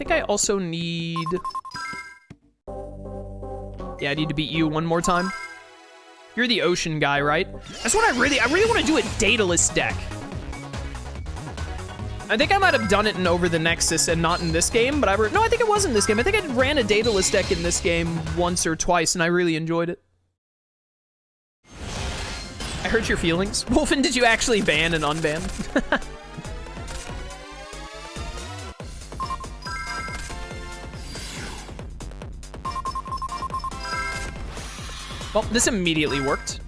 think I also need... Yeah, I need to beat you one more time. You're the ocean guy, right? That's what I really want to do a dataless deck. I think I might have done it in Over the Nexus and not in this game, but no, I think it was in this game. I think I ran a dataless deck in this game once or twice, and I really enjoyed it. I hurt your feelings. Wolfen, did you actually ban and unban? Well, this immediately worked.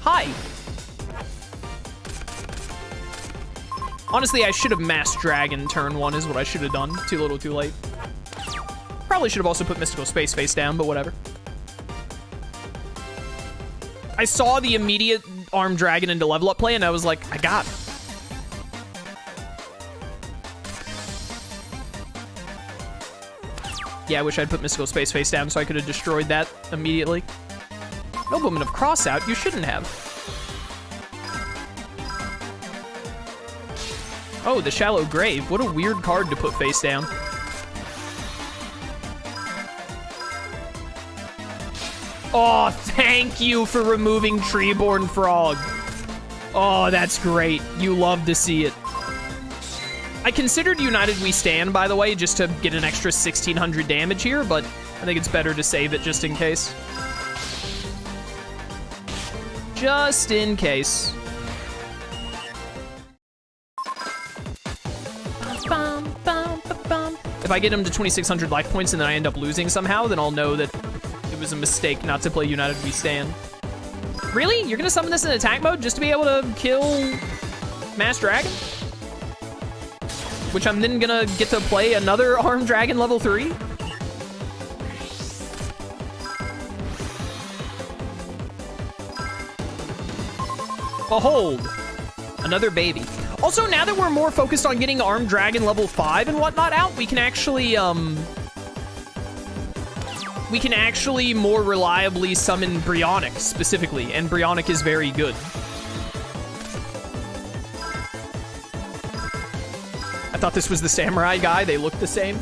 Hi. Honestly, I should have Mass Dragon turn 1 is what I should have done. Too little, too late. Probably should have also put Mystical Space face down, but whatever. I saw the immediate Armed Dragon into level up play, and I was like, I got it. Yeah, I wish I'd put Mystical Space face down so I could have destroyed that immediately. Nobleman of Crossout, you shouldn't have. Oh, the Shallow Grave. What a weird card to put face down. Oh, thank you for removing Treeborn Frog. Oh, that's great. You love to see it. I considered United We Stand, by the way, just to get an extra 1,600 damage here, but I think it's better to save it just in case. Just in case. If I get him to 2,600 life points and then I end up losing somehow, then I'll know that it was a mistake not to play United We Stand. Really? You're gonna summon this in attack mode just to be able to kill Mass Dragon? Which I'm then gonna get to play another Armed Dragon level 3? Behold, another baby. Also, now that we're more focused on getting Armed Dragon level 5 and whatnot out, we can actually more reliably summon Brionic specifically, and Brionic is very good. I thought this was the samurai guy. They look the same.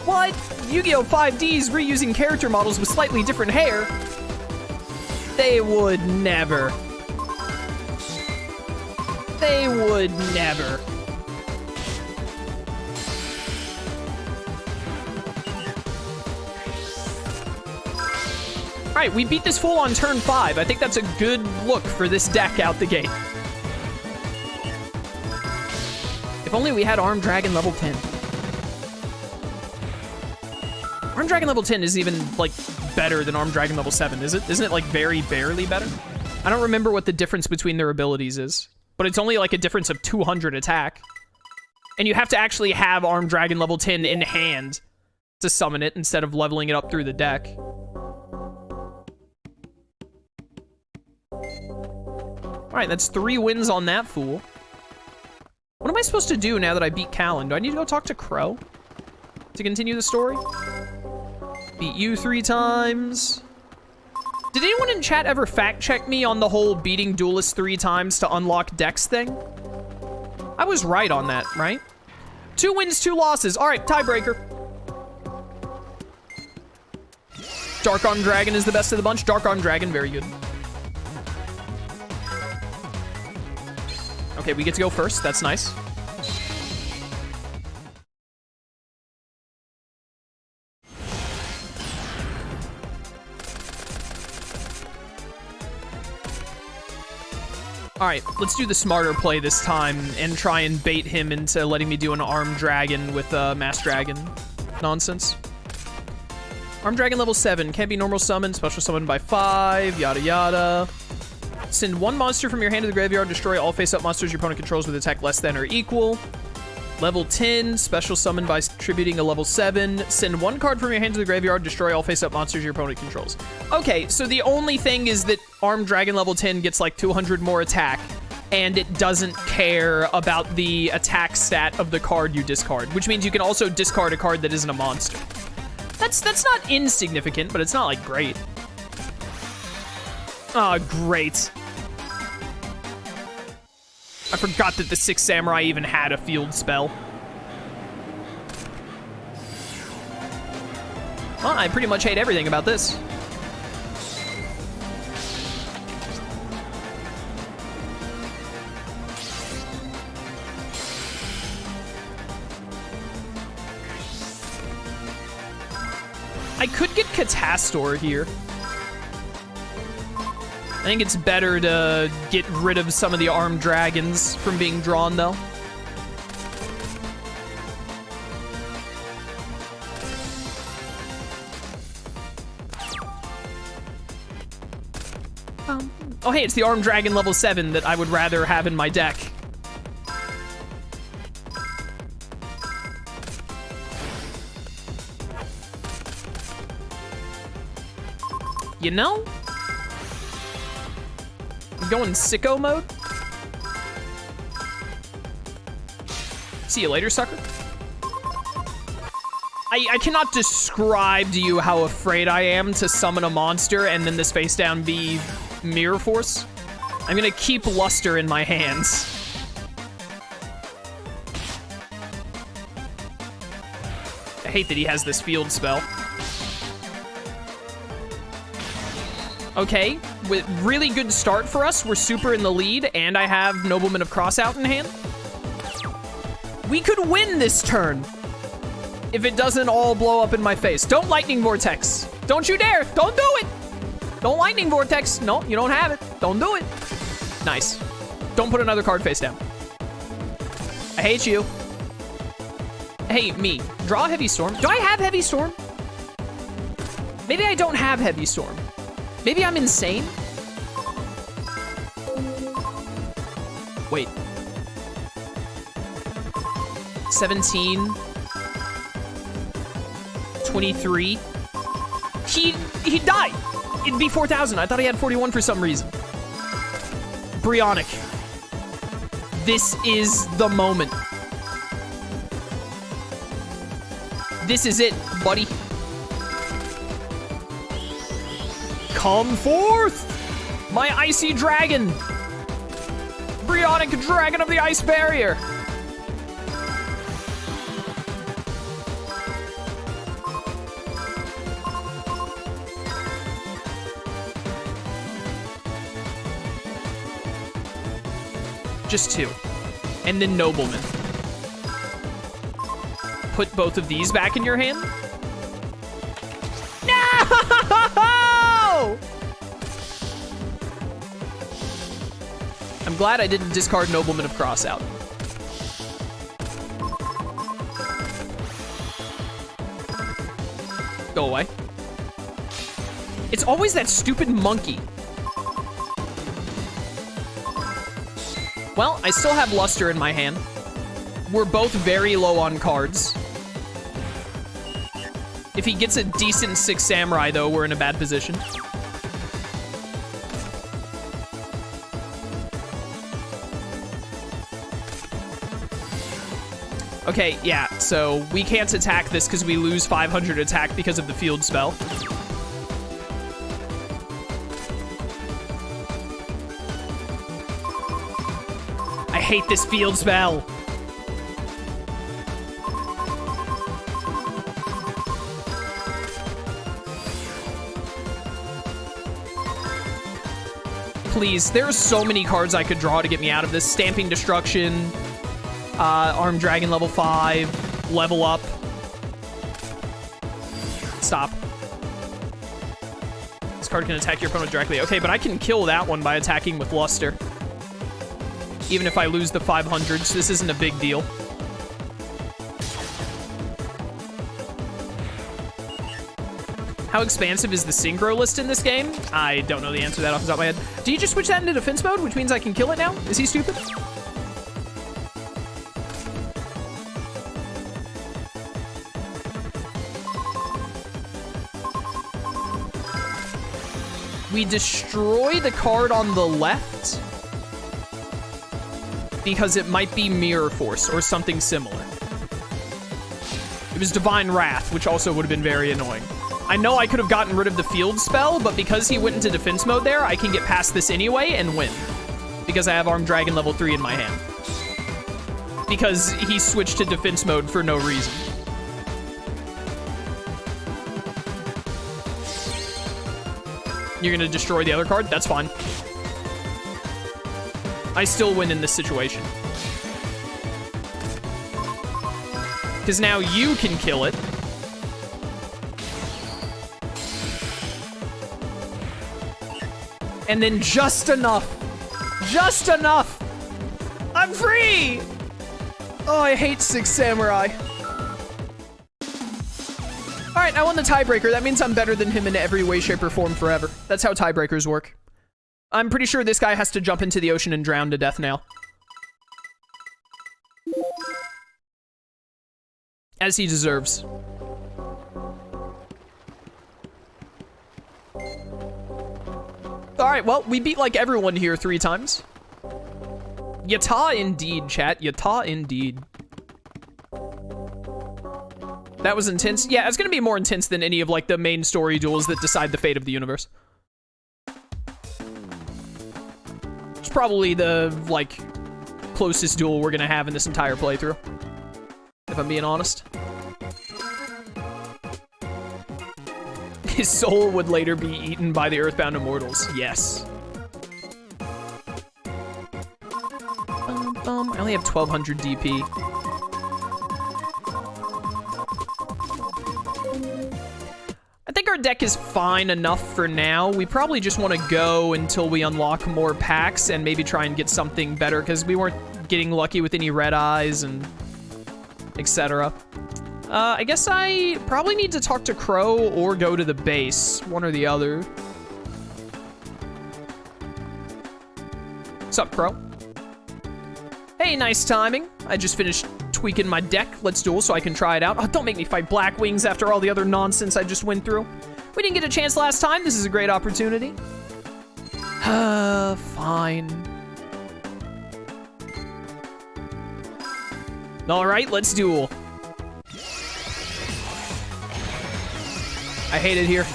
What? Yu-Gi-Oh! 5D's reusing character models with slightly different hair? They would never. They would never. All right, we beat this fool on turn 5. I think that's a good look for this deck out the gate. If only we had Armed Dragon level 10. Armed Dragon level 10 isn't even, like, better than Armed Dragon level 7, is it? Isn't it, like, very barely better? I don't remember what the difference between their abilities is, but it's only, like, a difference of 200 attack. And you have to actually have Armed Dragon level 10 in hand to summon it instead of leveling it up through the deck. All right, that's 3 wins on that fool. What am I supposed to do now that I beat Callan? Do I need to go talk to Crow to continue the story? Beat you 3 times. Did anyone in chat ever fact check me on the whole beating duelists 3 times to unlock decks thing? I was right on that, right? 2 wins, 2 losses. All right, tiebreaker. Dark Armed Dragon is the best of the bunch. Dark Armed Dragon, very good. Okay, we get to go first. That's nice. All right, let's do the smarter play this time and try and bait him into letting me do an Armed Dragon with Mass Dragon nonsense. Armed Dragon level 7. Can't be normal summon. Special summon by 5. Yada yada. Send 1 monster from your hand to the graveyard. Destroy all face-up monsters your opponent controls with attack less than or equal. Level 10. Special summon by tributing a level 7. Send 1 card from your hand to the graveyard. Destroy all face-up monsters your opponent controls. Okay, so the only thing is that Armed Dragon level 10 gets like 200 more attack, and it doesn't care about the attack stat of the card you discard, which means you can also discard a card that isn't a monster. That's not insignificant, but it's not like great. Ah, great. I forgot that the Sixth Samurai even had a field spell. Well, I pretty much hate everything about this. I could get Catastor here. I think it's better to get rid of some of the armed dragons from being drawn, though. Oh, hey, it's the armed dragon level 7 that I would rather have in my deck. You know? I'm going sicko mode. See you later, sucker. I cannot describe to you how afraid I am to summon a monster and then this face down be Mirror Force. I'm gonna keep Luster in my hands. I hate that he has this field spell. Okay, with really good start for us. We're super in the lead, and I have Nobleman of Crossout in hand. We could win this turn if it doesn't all blow up in my face. Don't Lightning Vortex. Don't you dare. Don't do it. Don't Lightning Vortex. No, you don't have it. Don't do it. Nice. Don't put another card face down. I hate you. Hey, me. Draw Heavy Storm. Do I have Heavy Storm? Maybe I don't have Heavy Storm. Maybe I'm insane? Wait. 17. 23. He'd die. It'd be 4,000. I thought he had 41 for some reason. Brionic. This is the moment. This is it, buddy. Come forth, my icy dragon. Brionic dragon of the ice barrier. Just 2. And then Nobleman. Put both of these back in your hand. No! I'm glad I didn't discard Nobleman of Crossout. Go away. It's always that stupid monkey. Well, I still have Luster in my hand. We're both very low on cards. If he gets a decent Sixth Samurai, though, we're in a bad position. Okay, yeah, so we can't attack this because we lose 500 attack because of the field spell. I hate this field spell. Please, there are so many cards I could draw to get me out of this. Stamping Destruction, Armed Dragon level 5, Level Up. Stop. This card can attack your opponent directly. Okay, but I can kill that one by attacking with Luster. Even if I lose the 500s, this isn't a big deal. How expansive is the synchro list in this game? I don't know the answer to that off the top of my head. Do you just switch that into defense mode, which means I can kill it now? Is he stupid? We destroy the card on the left because it might be Mirror Force or something similar. It was Divine Wrath, which also would have been very annoying. I know I could have gotten rid of the field spell, but because he went into defense mode there, I can get past this anyway and win. because I have Armed Dragon level 3 in my hand. Because he switched to defense mode for no reason. You're gonna destroy the other card? That's fine. I still win in this situation. Because now you can kill it. And then just enough. Just enough. I'm free! Oh, I hate Six Samurai. Alright, I won the tiebreaker. That means I'm better than him in every way, shape, or form forever. That's how tiebreakers work. I'm pretty sure this guy has to jump into the ocean and drown to death now. As he deserves. Alright, well, we beat like everyone here 3 times. Yata indeed, chat. Yata indeed. That was intense. Yeah, it's gonna be more intense than any of like the main story duels that decide the fate of the universe. It's probably the like closest duel we're gonna have in this entire playthrough, if I'm being honest. His soul would later be eaten by the Earthbound Immortals. Yes. I only have 1200 DP. I think our deck is fine enough for now. We probably just want to go until we unlock more packs and maybe try and get something better because we weren't getting lucky with any red eyes and etc. I guess I probably need to talk to Crow or go to the base. One or the other. What's up, Crow? Hey, nice timing. I just finished tweaking my deck. Let's duel so I can try it out. Oh, don't make me fight blackwings after all the other nonsense I just went through. We didn't get a chance last time. This is a great opportunity. Fine. All right, let's duel. I hate it here.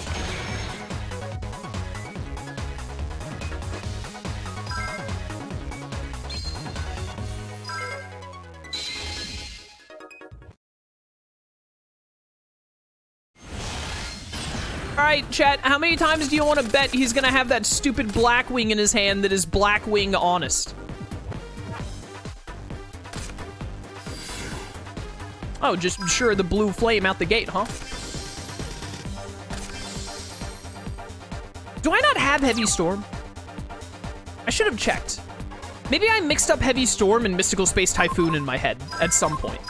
Alright, chat, how many times do you want to bet he's gonna have that stupid blackwing in his hand that is blackwing honest? Oh, just sure the blue flame out the gate, huh? Do I not have Heavy Storm? I should have checked. Maybe I mixed up Heavy Storm and Mystical Space Typhoon in my head at some point.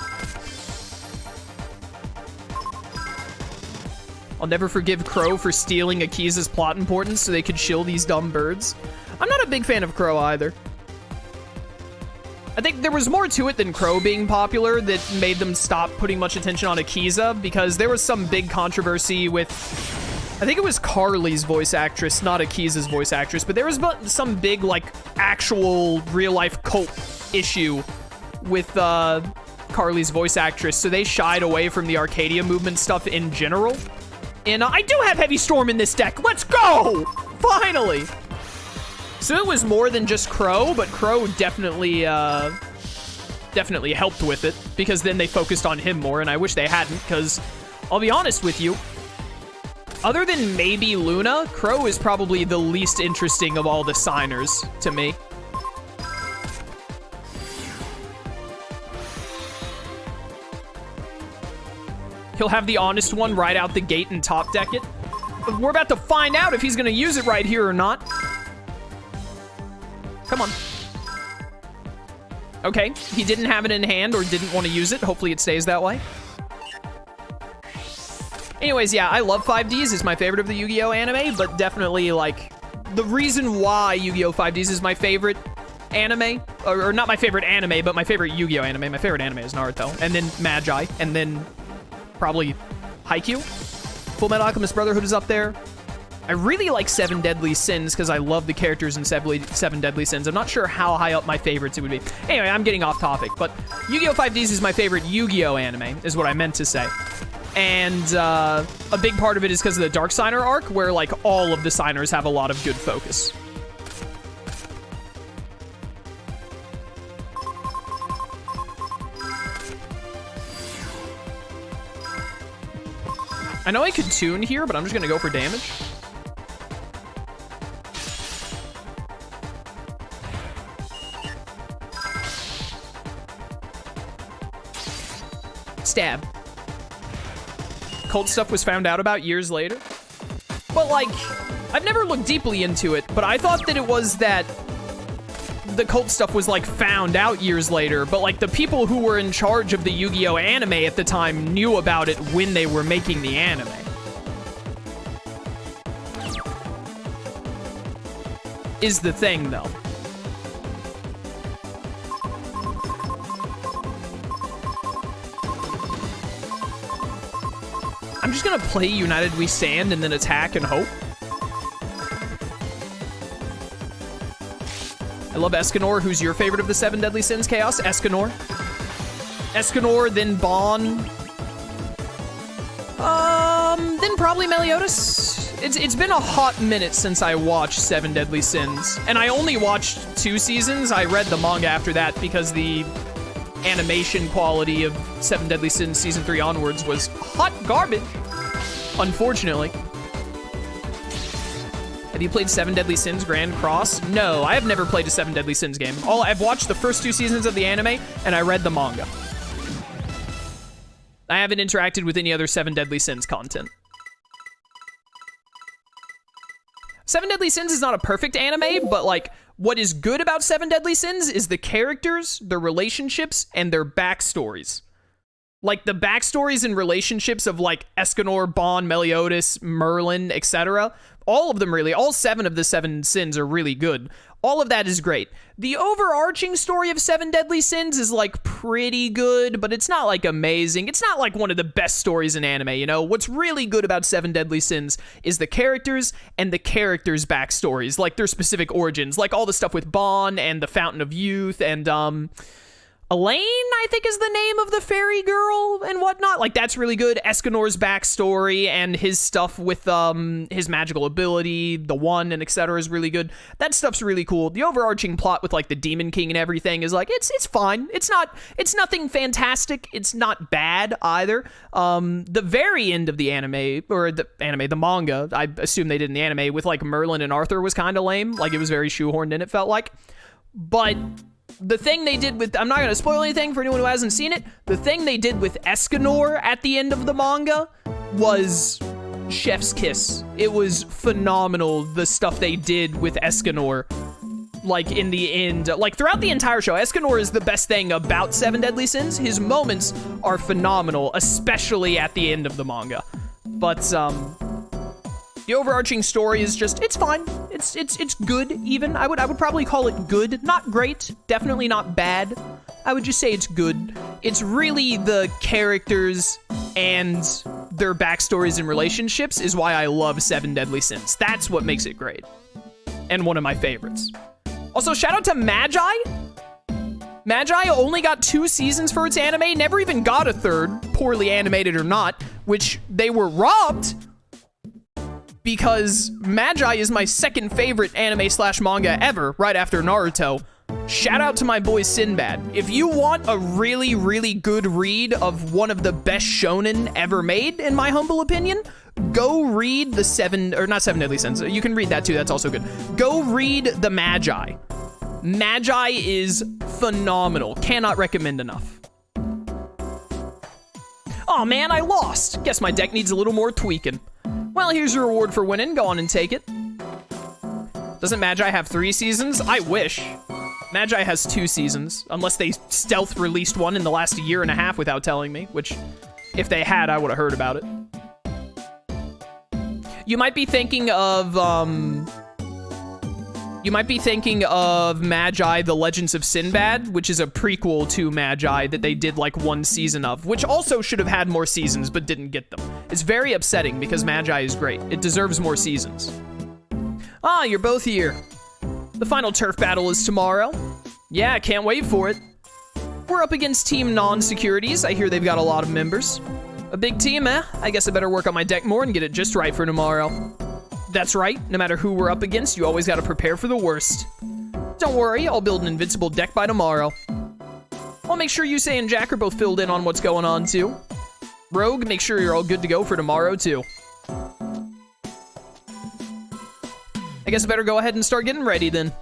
I'll never forgive Crow for stealing Akiza's plot importance so they could shill these dumb birds. I'm not a big fan of Crow either. I think there was more to it than Crow being popular that made them stop putting much attention on Akiza, because there was some big controversy with, I think it was Carly's voice actress, not Akiza's voice actress, but there was some big, like, actual real-life cult issue with Carly's voice actress, so they shied away from the Arcadia movement stuff in general. And I do have Heavy Storm in this deck. Let's go! Finally! So it was more than just Crow, but Crow definitely helped with it, because then they focused on him more, and I wish they hadn't, because I'll be honest with you, other than maybe Luna, Crow is probably the least interesting of all the signers to me. He'll have the honest one right out the gate and top deck it. But we're about to find out if he's gonna use it right here or not. Come on. Okay, he didn't have it in hand or didn't want to use it. Hopefully it stays that way. Anyways, yeah, I love 5D's. It's my favorite of the Yu-Gi-Oh anime, but definitely, like, the reason why Yu-Gi-Oh 5D's is my favorite anime, or not my favorite anime, but my favorite Yu-Gi-Oh anime. My favorite anime is Naruto, and then Magi, and then probably Haikyuu. Full Metal Alchemist Brotherhood is up there. I really like Seven Deadly Sins because I love the characters in Seven Deadly Sins. I'm not sure how high up my favorites it would be. Anyway, I'm getting off topic, but Yu-Gi-Oh 5D's is my favorite Yu-Gi-Oh anime, is what I meant to say. And a big part of it is because of the Dark Signer arc, where, like, all of the signers have a lot of good focus. I know I could tune here, but I'm just gonna go for damage. Stab. Cult stuff was found out about years later. But like, I've never looked deeply into it, but I thought that it was that the cult stuff was like found out years later, but like the people who were in charge of the Yu-Gi-Oh anime at the time knew about it when they were making the anime. Is the thing though. I'm just gonna play United We Stand and then attack and hope. I love Escanor. Who's your favorite of the 7 Deadly Sins, Chaos? Escanor. Escanor, then Bon. Then probably Meliodas. It's been a hot minute since I watched 7 Deadly Sins. And I only watched 2 seasons. I read the manga after that because the animation quality of 7 Deadly Sins Season 3 onwards was hot garbage, unfortunately. Have you played 7 Deadly Sins Grand Cross? No, I have never played a 7 Deadly Sins game. I've watched the first 2 seasons of the anime, and I read the manga. I haven't interacted with any other 7 Deadly Sins content. 7 Deadly Sins is not a perfect anime, but like, what is good about 7 Deadly Sins is the characters, their relationships, and their backstories. Like, the backstories and relationships of, like, Escanor, Bon, Meliodas, Merlin, etc. All of them, really. All 7 of the 7 sins are really good. All of that is great. The overarching story of 7 Deadly Sins is, like, pretty good, but it's not, like, amazing. It's not, like, one of the best stories in anime, you know? What's really good about 7 Deadly Sins is the characters and the characters' backstories, like, their specific origins. Like, all the stuff with Bon and the Fountain of Youth and, Elaine, I think, is the name of the fairy girl and whatnot. Like, that's really good. Escanor's backstory and his stuff with his magical ability, the one, and etc. is really good. That stuff's really cool. The overarching plot with like the Demon King and everything is like it's fine. It's nothing fantastic. It's not bad either. The very end of the anime, the manga, I assume they did in the anime with like Merlin and Arthur was kind of lame. Like, it was very shoehorned in, it felt like. But the thing they did with, I'm not going to spoil anything for anyone who hasn't seen it, the thing they did with Escanor at the end of the manga was chef's kiss. It was phenomenal, the stuff they did with Escanor. Like, in the end, like, throughout the entire show, Escanor is the best thing about 7 Deadly Sins. His moments are phenomenal, especially at the end of the manga. But, the overarching story is just, it's fine. It's good, even. I would probably call it good. Not great. Definitely not bad. I would just say it's good. It's really the characters and their backstories and relationships is why I love 7 Deadly Sins. That's what makes it great. And one of my favorites. Also, shout out to Magi. Magi only got 2 seasons for its anime, never even got a 3rd, poorly animated or not, which they were robbed, because Magi is my 2nd favorite anime/manga ever, right after Naruto. Shout out to my boy Sinbad. If you want a really, really good read of one of the best shonen ever made, in my humble opinion, go read the 7 Deadly Sins. You can read that too, that's also good. Go read the Magi. Magi is phenomenal. Cannot recommend enough. Aw, man, I lost. Guess my deck needs a little more tweaking. Well, here's your reward for winning. Go on and take it. Doesn't Magi have 3 seasons? I wish. Magi has 2 seasons, unless they stealth released one in the last year and a half without telling me, which, if they had, I would have heard about it. You might be thinking of, Magi, The Legends of Sinbad, which is a prequel to Magi that they did like 1 season of, which also should have had more seasons but didn't get them. It's very upsetting because Magi is great. It deserves more seasons. Ah, you're both here. The final turf battle is tomorrow. Yeah, can't wait for it. We're up against Team Non-Securities. I hear they've got a lot of members. A big team, eh? I guess I better work on my deck more and get it just right for tomorrow. That's right, no matter who we're up against, you always gotta prepare for the worst. Don't worry, I'll build an invincible deck by tomorrow. I'll make sure Yusei and Jack are both filled in on what's going on, too. Rogue, make sure you're all good to go for tomorrow, too. I guess I better go ahead and start getting ready, then.